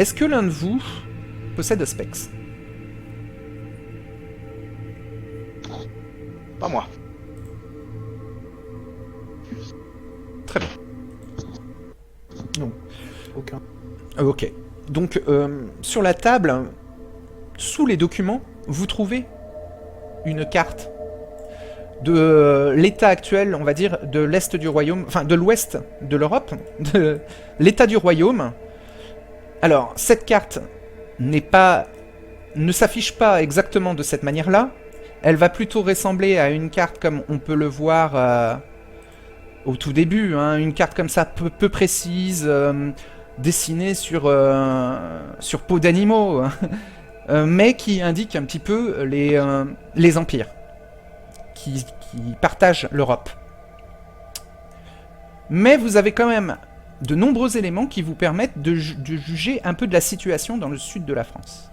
Est-ce que l'un de vous possède Specs? Pas moi. Très bien. Non, aucun. Ok. Donc, sur la table, sous les documents, vous trouvez une carte de l'état actuel, on va dire, de l'Est du royaume, enfin de l'Ouest de l'Europe, de l'état du royaume. Alors, cette carte ne s'affiche pas exactement de cette manière-là. Elle va plutôt ressembler à une carte comme on peut le voir au tout début, hein, une carte comme ça peu précise, dessinée sur peau d'animaux, mais qui indique un petit peu les empires qui partagent l'Europe. Mais vous avez quand même de nombreux éléments qui vous permettent de juger un peu de la situation dans le sud de la France.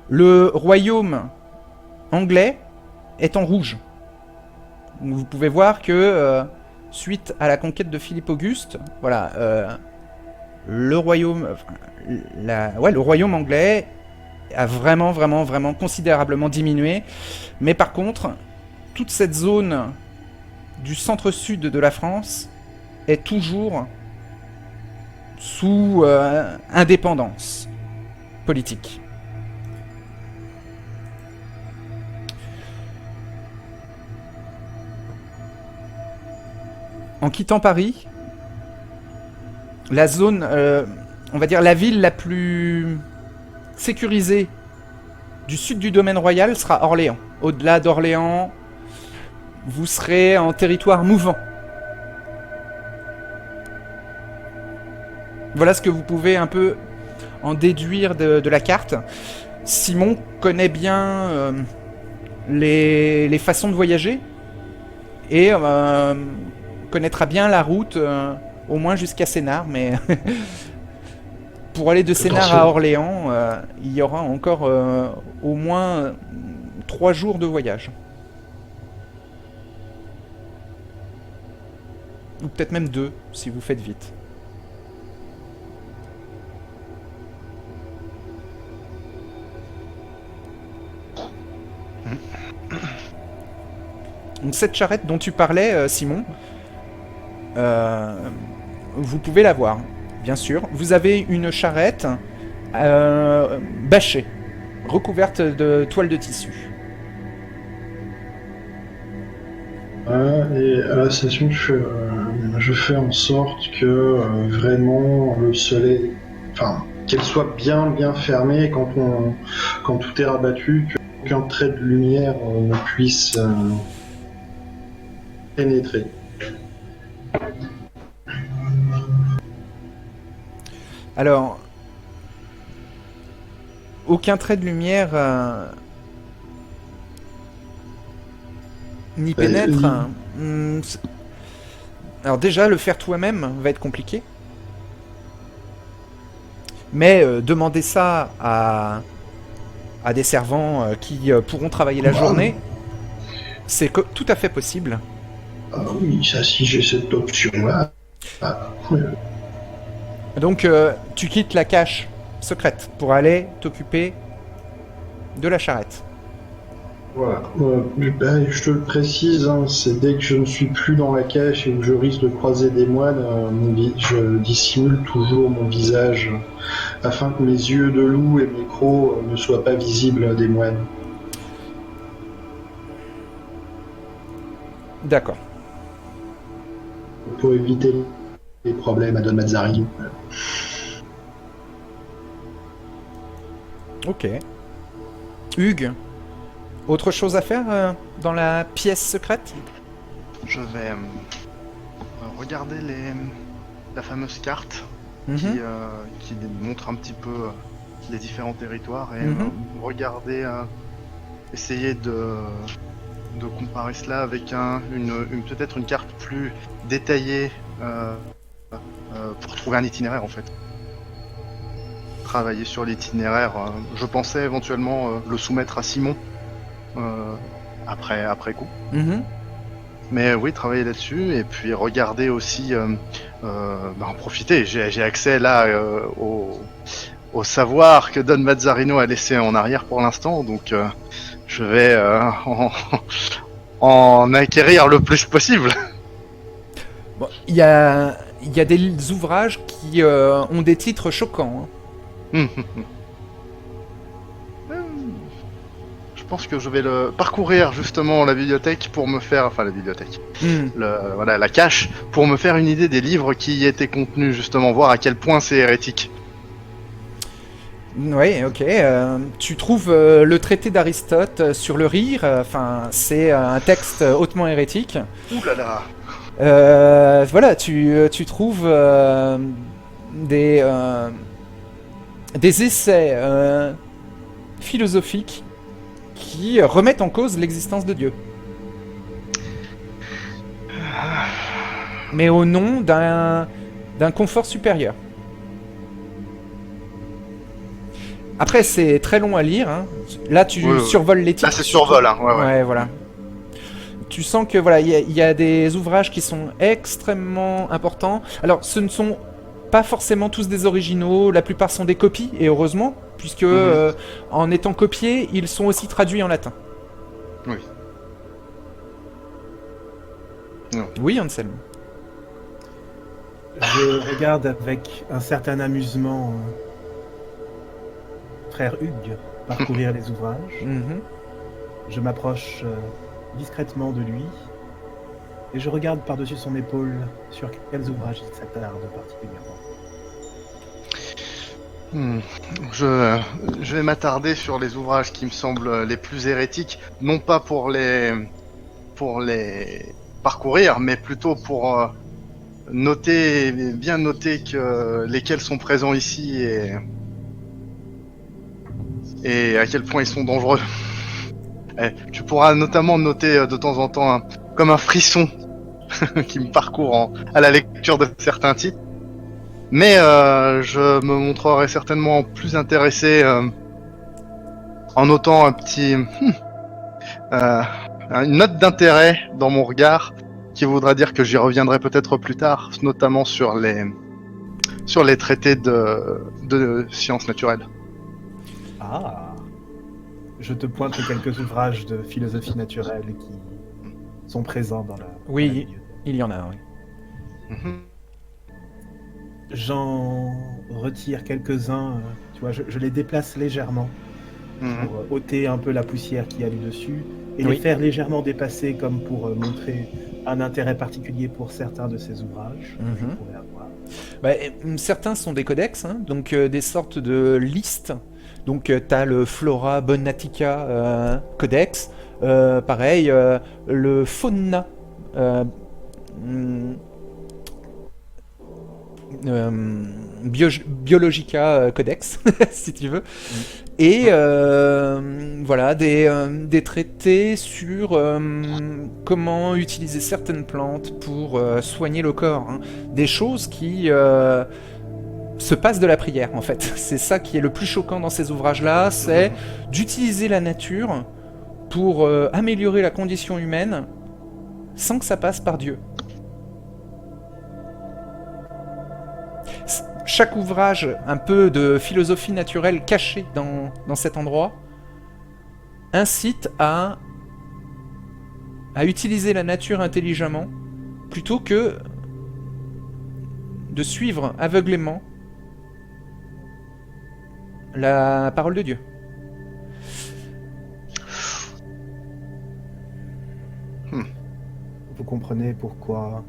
Le royaume anglais est en rouge. Vous pouvez voir que suite à la conquête de Philippe Auguste, voilà, le royaume, le royaume anglais a vraiment considérablement diminué. Mais par contre, toute cette zone du centre-sud de la France est toujours sous indépendance politique. En quittant Paris, la zone, on va dire la ville la plus sécurisée du sud du domaine royal sera Orléans. Au-delà d'Orléans, vous serez en territoire mouvant. Voilà ce que vous pouvez un peu en déduire de la carte. Simon connaît bien les façons de voyager et connaîtra bien la route au moins jusqu'à Sénart, mais pour aller de Sénart à Orléans, il y aura encore au moins 3 jours de voyage. Ou peut-être même 2, si vous faites vite. Donc cette charrette dont tu parlais, Simon, vous pouvez la voir, bien sûr. Vous avez une charrette bâchée, recouverte de toile de tissu. Et à la station, je fais en sorte que vraiment le soleil, enfin, qu'elle soit bien fermée quand tout est rabattu, qu'aucun trait de lumière ne puisse pénétrer. Alors, aucun trait de lumière n'y pénètre. Alors déjà, le faire toi-même va être compliqué. Mais demander ça à des servants qui pourront travailler la journée, c'est tout à fait possible. Ah oui, ça, si j'ai cette option-là. Donc, tu quittes la cache secrète pour aller t'occuper de la charrette. Voilà. Je te le précise, hein, c'est dès que je ne suis plus dans la cache et que je risque de croiser des moines, je dissimule toujours mon visage afin que mes yeux de loup et mes crocs ne soient pas visibles des moines. D'accord. Pour éviter les problèmes à Don Mazzari. Ok. Hugues, autre chose à faire dans la pièce secrète? Je vais regarder la fameuse carte qui montre un petit peu les différents territoires et regarder, essayer de comparer cela avec peut-être une carte plus détaillée pour trouver un itinéraire en fait. Travailler sur l'itinéraire, je pensais éventuellement le soumettre à Simon après coup. Mais oui, travailler là-dessus et puis regarder aussi, en profiter. J'ai accès là au savoir que Don Mazzarino a laissé en arrière pour l'instant, donc je vais en acquérir le plus possible. Bon, il y a des ouvrages qui ont des titres choquants. Hein. Je pense que je vais le parcourir justement la bibliothèque pour me faire, enfin la bibliothèque, voilà la cache pour me faire une idée des livres qui y étaient contenus justement, voir à quel point c'est hérétique. Oui, ok. Tu trouves le traité d'Aristote sur le rire. Enfin, c'est un texte hautement hérétique. Ouh là là. Voilà, tu trouves des essais philosophiques qui remettent en cause l'existence de Dieu. Mais au nom d'un confort supérieur. Après, c'est très long à lire. Hein. Là, tu survoles les titres. Là, c'est survol. Hein. Ouais, voilà. Tu sens que voilà, il y a des ouvrages qui sont extrêmement importants. Alors, ce ne sont pas forcément tous des originaux. La plupart sont des copies, et heureusement, puisque en étant copiés, ils sont aussi traduits en latin. Oui. Non. Oui, Anselme. Je regarde avec un certain amusement frère Hugues parcourir les ouvrages. Je m'approche discrètement de lui et je regarde par-dessus son épaule sur quels ouvrages il s'attarde particulièrement. Je vais m'attarder sur les ouvrages qui me semblent les plus hérétiques, non pas pour les parcourir, mais plutôt pour bien noter que lesquels sont présents ici et à quel point ils sont dangereux. Tu pourras notamment noter de temps en temps comme un frisson qui me parcourt à la lecture de certains titres. Mais je me montrerai certainement plus intéressé en notant une note d'intérêt dans mon regard qui voudra dire que j'y reviendrai peut-être plus tard, notamment sur les traités de sciences naturelles. Ah, je te pointe quelques ouvrages de philosophie naturelle qui sont présents dans la Oui, il y en a, oui. J'en retire quelques-uns, tu vois, je les déplace légèrement pour ôter un peu la poussière qu'il y a du dessus et les faire légèrement dépasser comme pour montrer un intérêt particulier pour certains de ces ouvrages que je pourrais avoir. Certains sont des codex, hein, donc des sortes de listes. Donc t'as le Flora Bonatica Codex, pareil, le Fauna Biologica Codex, si tu veux, et voilà des traités sur comment utiliser certaines plantes pour soigner le corps, hein. Des choses qui se passent de la prière, en fait. C'est ça qui est le plus choquant dans ces ouvrages-là, c'est d'utiliser la nature pour améliorer la condition humaine sans que ça passe par Dieu. Chaque ouvrage, un peu de philosophie naturelle cachée dans cet endroit, incite à utiliser la nature intelligemment plutôt que de suivre aveuglément la parole de Dieu. Vous comprenez pourquoi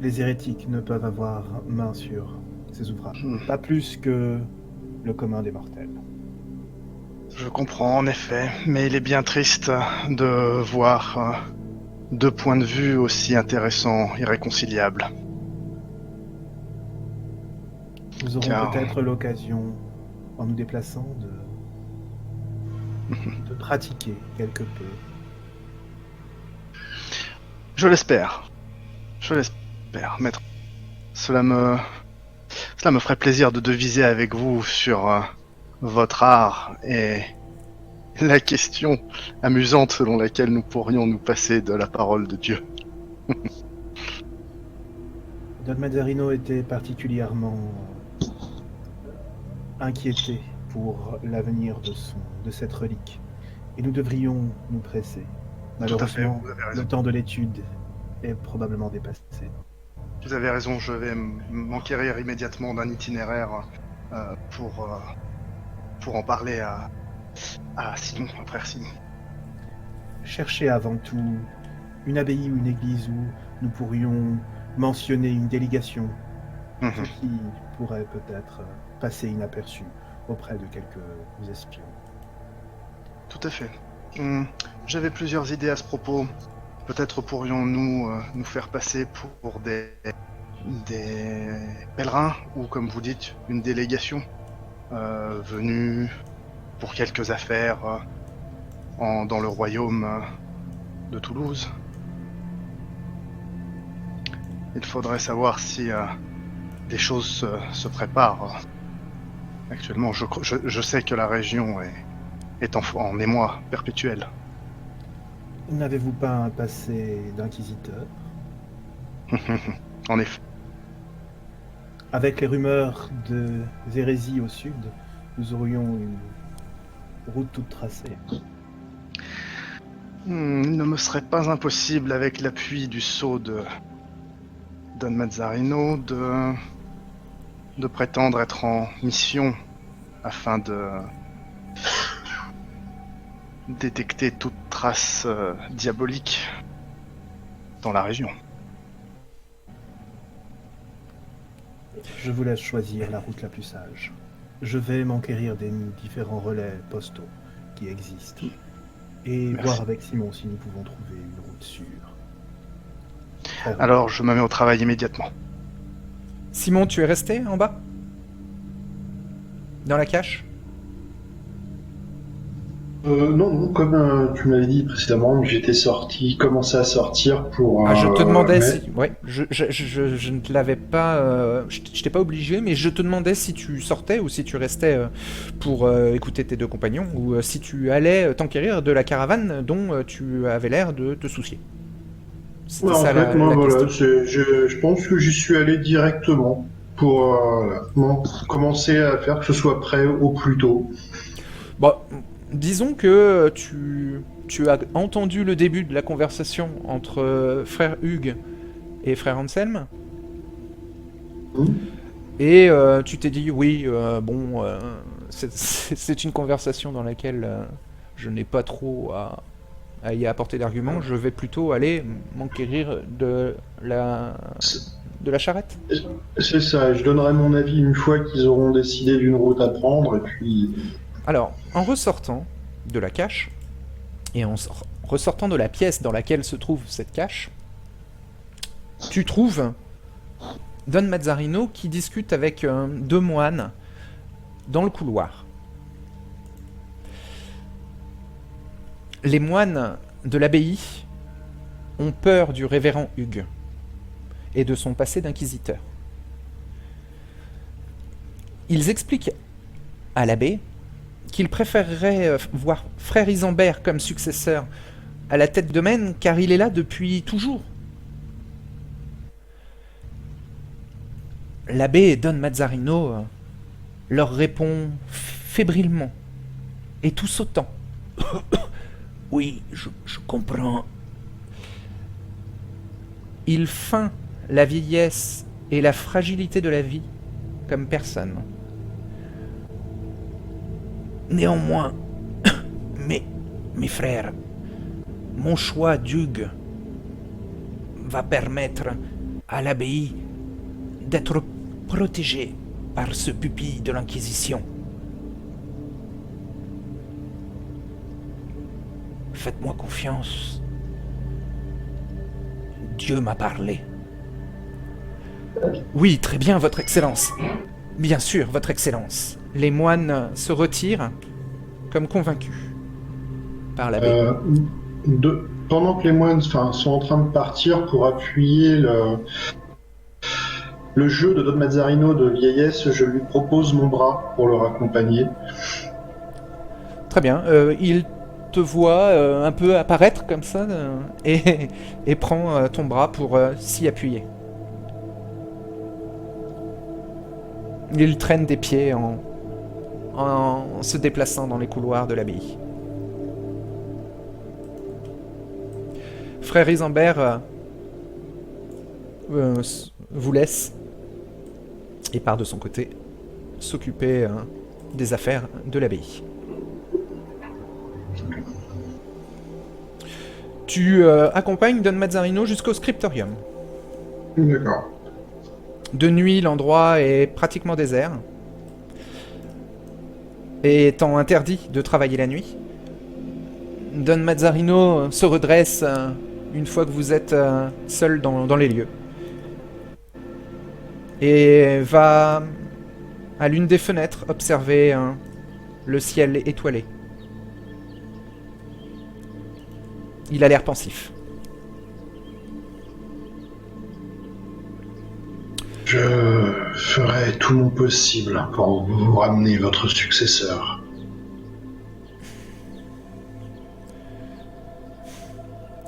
les hérétiques ne peuvent avoir main sur ces ouvrages. Pas plus que le commun des mortels. Je comprends en effet, mais il est bien triste de voir deux points de vue aussi intéressants, irréconciliables. Nous aurons peut-être l'occasion, en nous déplaçant, de pratiquer quelque peu. Je l'espère, maître. Cela me ferait plaisir de deviser avec vous sur votre art et la question amusante selon laquelle nous pourrions nous passer de la parole de Dieu. Don Mazzarino était particulièrement inquiété pour l'avenir de cette relique. Et nous devrions nous presser. Tout à fait, Malheureusement, vous avez raison. le temps de l'étude est probablement dépassé. Vous avez raison, je vais m'enquérir immédiatement d'un itinéraire pour en parler à Simon, à frère Simon. Cherchez avant tout une abbaye ou une église où nous pourrions mentionner une délégation, Mhm. ce qui pourrait peut-être passer inaperçu auprès de quelques espions. Tout à fait. J'avais plusieurs idées à ce propos. Peut-être pourrions-nous nous faire passer pour des pèlerins, ou comme vous dites, une délégation venue pour quelques affaires dans le royaume de Toulouse. Il faudrait savoir si des choses se préparent. Actuellement, je sais que la région est en émoi perpétuel. N'avez-vous pas un passé d'inquisiteur? En effet. Avec les rumeurs de hérésie au sud, nous aurions une route toute tracée. Il ne me serait pas impossible, avec l'appui du sceau de Don Mazzarino, de prétendre être en mission afin de détecter toute trace diabolique dans la région. Je vous laisse choisir la route la plus sage. Je vais m'enquérir des différents relais postaux qui existent et Merci. voir avec Simon si nous pouvons trouver une route sûre. Alors, je me mets au travail immédiatement. Simon, tu es resté en bas? Dans la cache? Non, comme tu m'avais dit précédemment, j'étais commencé à sortir pour... Ah, je te demandais mais- si... Ouais, je ne te l'avais pas... je t'ai pas obligé, mais je te demandais si tu sortais ou si tu restais pour écouter tes deux compagnons, ou si tu allais t'enquérir de la caravane dont tu avais l'air de te soucier. C'était Ouais, en ça fait, moi, la voilà, question. je pense que j'y suis allé directement pour commencer à faire que ce soit prêt au plus tôt. Bon, disons que tu as entendu le début de la conversation entre frère Hugues et frère Anselme, Hmm. et tu t'es dit, oui, bon, c'est une conversation dans laquelle je n'ai pas trop à y apporter d'arguments, je vais plutôt aller m'enquérir de la charrette. C'est ça, je donnerai mon avis une fois qu'ils auront décidé d'une route à prendre, et puis... Alors, en ressortant de la cache, et en ressortant de la pièce dans laquelle se trouve cette cache, tu trouves Don Mazzarino qui discute avec deux moines dans le couloir. Les moines de l'abbaye ont peur du révérend Hugues et de son passé d'inquisiteur. Ils expliquent à l'abbé qu'il préférerait voir frère Isambert comme successeur à la tête de Maine, car il est là depuis toujours. L'abbé Don Mazzarino leur répond fébrilement et tout sautant. Oui, je comprends. Il feint la vieillesse et la fragilité de la vie comme personne. Néanmoins, mes frères, mon choix d'Hugues va permettre à l'abbaye d'être protégée par ce pupille de l'Inquisition. Faites-moi confiance. Dieu m'a parlé. Oui, très bien, Votre Excellence. Bien sûr, Votre Excellence. Les moines se retirent comme convaincus par l'abbé. Pendant que les moines sont en train de partir pour appuyer le jeu de Don Mazzarino de vieillesse, je lui propose mon bras pour le raccompagner. Très bien. Il te voit un peu apparaître comme ça et prend ton bras pour s'y appuyer. Il traîne des pieds en se déplaçant dans les couloirs de l'abbaye. Frère Isambert vous laisse et part de son côté s'occuper des affaires de l'abbaye. Tu accompagnes Don Mazzarino jusqu'au scriptorium. D'accord. De nuit, l'endroit est pratiquement désert. Et étant interdit de travailler la nuit, Don Mazzarino se redresse une fois que vous êtes seul dans les lieux. Et va à l'une des fenêtres observer le ciel étoilé. Il a l'air pensif. Je ferai tout mon possible pour vous ramener votre successeur.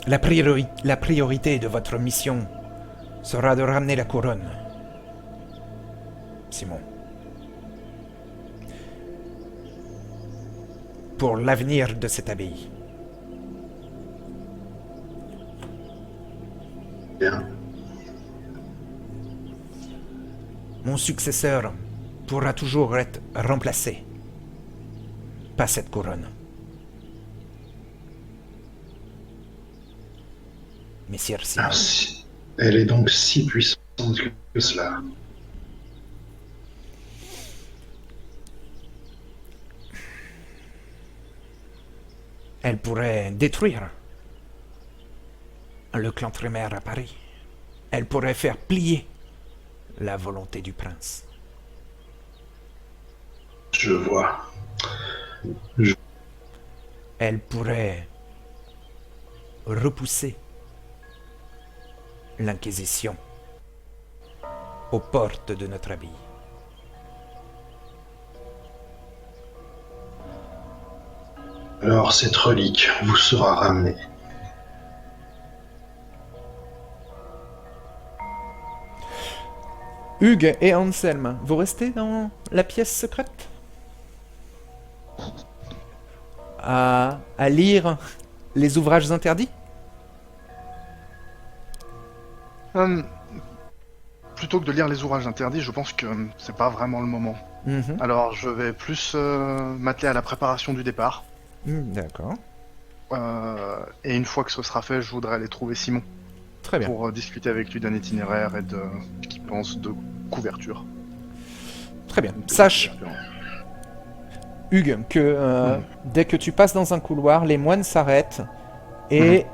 La priorité de votre mission sera de ramener la couronne. Simon. Pour l'avenir de cette abbaye. Bien. Mon successeur pourra toujours être remplacé. Pas cette couronne. Messire Simon. Merci. Elle est donc si puissante que cela. Elle pourrait détruire le clan Trémère à Paris. Elle pourrait faire plier la volonté du prince. Je vois. Elle pourrait repousser l'Inquisition aux portes de notre abbaye. Alors cette relique vous sera ramenée. Hugues et Anselme, vous restez dans la pièce secrète à lire les ouvrages interdits? Plutôt que de lire les ouvrages interdits, je pense que c'est pas vraiment le moment. Alors je vais plus m'atteler à la préparation du départ. D'accord. Et une fois que ce sera fait, je voudrais aller trouver Simon. Très bien. Pour discuter avec lui d'un itinéraire et de ce qu'il pense de couverture. Très bien. Sache, Hugues, que dès que tu passes dans un couloir, les moines s'arrêtent et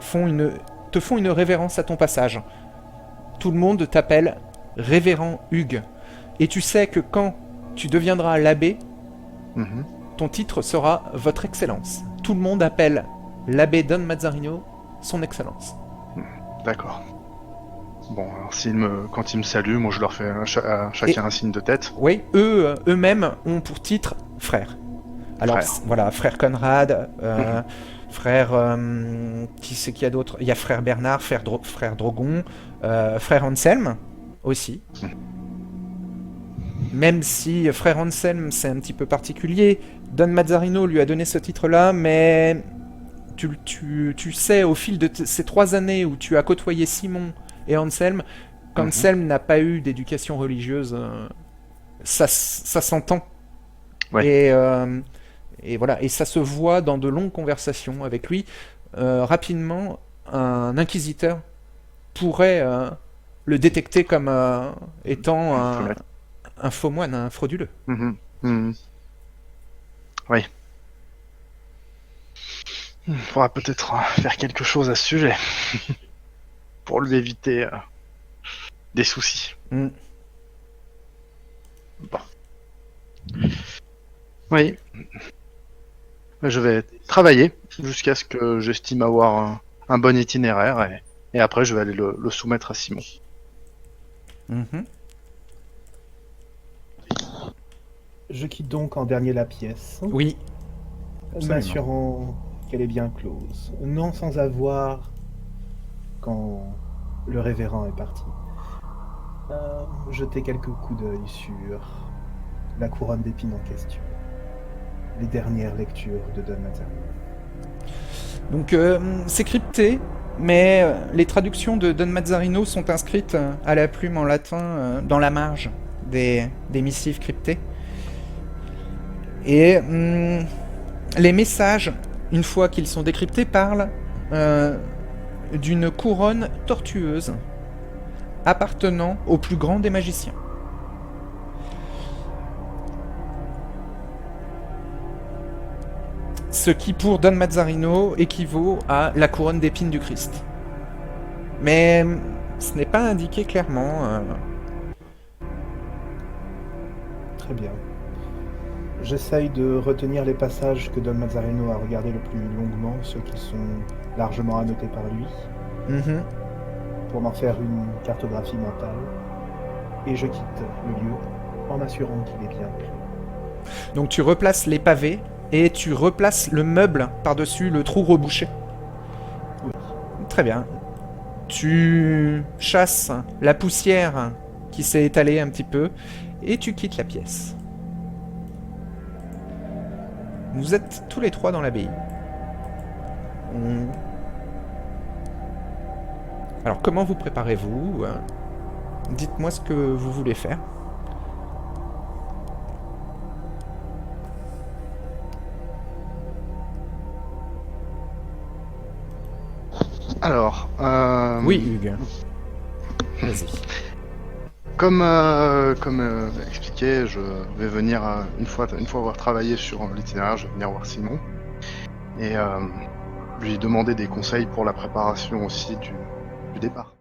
te font une révérence à ton passage. Tout le monde t'appelle Révérend Hugues. Et tu sais que quand tu deviendras l'abbé, ton titre sera Votre Excellence. Tout le monde appelle l'abbé Don Mazzarino Son Excellence. D'accord. Bon, alors quand ils me saluent, moi je leur fais chacun un signe de tête. Oui, eux-mêmes ont pour titre frère. Alors voilà, frère Conrad, frère... qui c'est qu'il y a d'autre? Il y a frère Bernard, frère Drogon, frère Anselme aussi. Même si frère Anselme c'est un petit peu particulier, Don Mazzarino lui a donné ce titre-là, mais tu sais, au fil de ces 3 années où tu as côtoyé Simon et Anselme, qu'Anselme n'a pas eu d'éducation religieuse, ça s'entend. Ouais. Et voilà, et ça se voit dans de longues conversations avec lui. Rapidement, un inquisiteur pourrait le détecter comme étant un faux moine, un frauduleux. Oui. Il faudra peut-être faire quelque chose à ce sujet. Pour lui éviter des soucis. Bon. Oui. Je vais travailler jusqu'à ce que j'estime avoir un bon itinéraire et après je vais aller le soumettre à Simon. Je quitte donc en dernier la pièce. Oui. Absolument. m'assurant qu'elle est bien close. Non sans avoir, quand le révérend est parti, jeter quelques coups d'œil sur la couronne d'épines en question. Les dernières lectures de Don Mazzarino. Donc c'est crypté, mais les traductions de Don Mazzarino sont inscrites à la plume en latin dans la marge des missives cryptées. Et les messages, une fois qu'ils sont décryptés, parlent d'une couronne tortueuse appartenant au plus grand des magiciens. Ce qui, pour Don Mazzarino, équivaut à la couronne d'épines du Christ. Mais ce n'est pas indiqué clairement. Très bien. J'essaye de retenir les passages que Don Mazzarino a regardés le plus longuement, ceux qui sont largement annotés par lui, pour m'en faire une cartographie mentale. Et je quitte le lieu en m'assurant qu'il est bien clos. Donc tu replaces les pavés et tu replaces le meuble par-dessus le trou rebouché. Oui. Très bien. Tu chasses la poussière qui s'est étalée un petit peu et tu quittes la pièce. Vous êtes tous les trois dans l'abbaye. Alors comment vous préparez-vous? Dites-moi ce que vous voulez faire. Alors, Oui, Hugues. Vas-y. Comme expliqué, je vais venir une fois avoir travaillé sur l'itinéraire, je vais venir voir Simon et lui demander des conseils pour la préparation aussi du départ.